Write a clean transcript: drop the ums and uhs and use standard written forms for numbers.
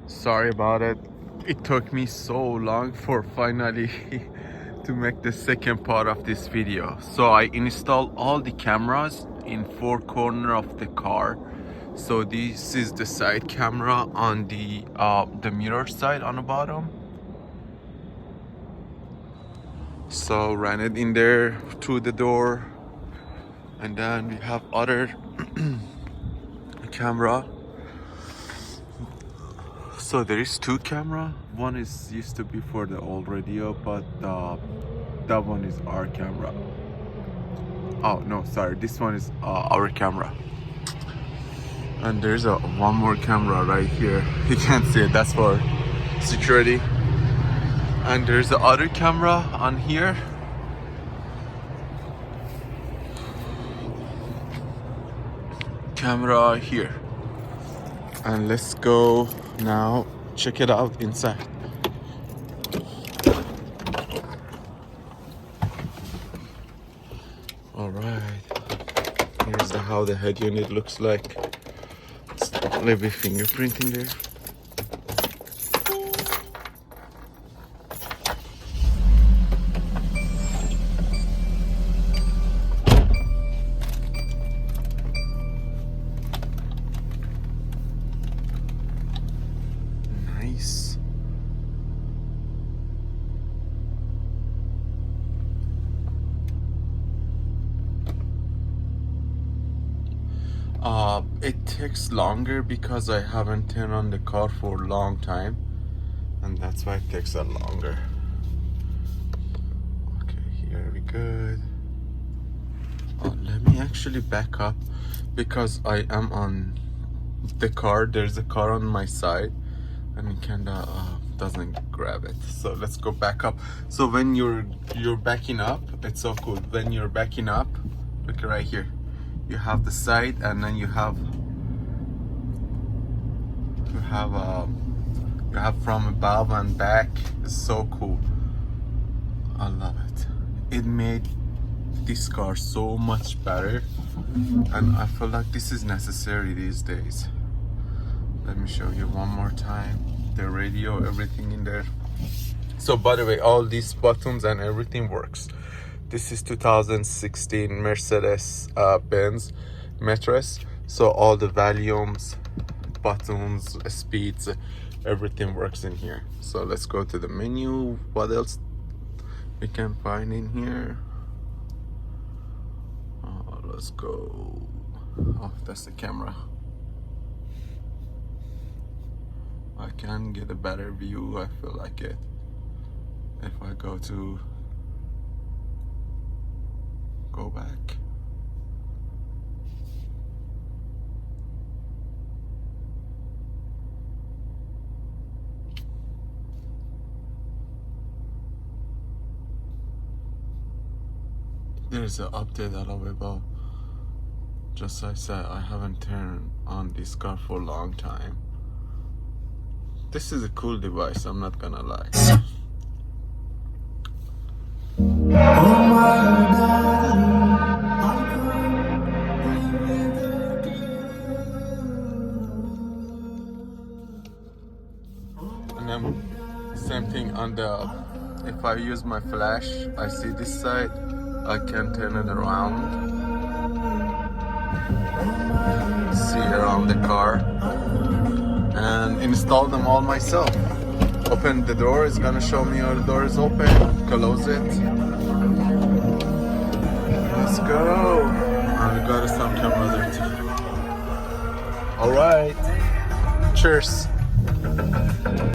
Sorry about it. It took me so long for finally to make the second part of this video. So I installed all the cameras in four corners of the car. So this is the side camera on the mirror side on the bottom. So ran it in there through the door, and then we have other camera. So there is two camera. One is used to be for the old radio, but that one is our camera. Oh no, sorry, this one is our camera. And there's one more camera right here. You can't see it, that's for security. And there's the other camera on here. Camera here. And let's go now check it out inside. All right, here's how the head unit looks like. It's a little bit fingerprint in there. Nice. It takes longer because I haven't turned on the car for a long time, and that's why it takes a longer. Okay, here we good. Let me actually back up because I am on the car. There's a car on my side and it kinda doesn't grab it. So let's go back up. So when you're backing up, it's so cool. When you're backing up, look right here. You have the side, and then you have from above and back. It's so cool. I love it. It made this car so much better, and I feel like this is necessary these days. Let me show you one more time. The radio, everything in there. So by the way, all these buttons and everything works. This is 2016 Mercedes Benz Metris. So all the volumes, buttons, speeds, everything works in here. So let's go to the menu. What else we can find in here? Let's go. Oh, that's the camera. I can get a better view, I feel like it, if I go back. There's an update available. Just like I said, I haven't turned on this car for a long time. This is a cool device, I'm not gonna lie. And then same thing on the, if I use my flash, I see this side, I can turn it around, see around the car, and install them all myself. Open the door, it's gonna show me how the door is open, close it. Let's go. I got some camera there too. Alright, cheers.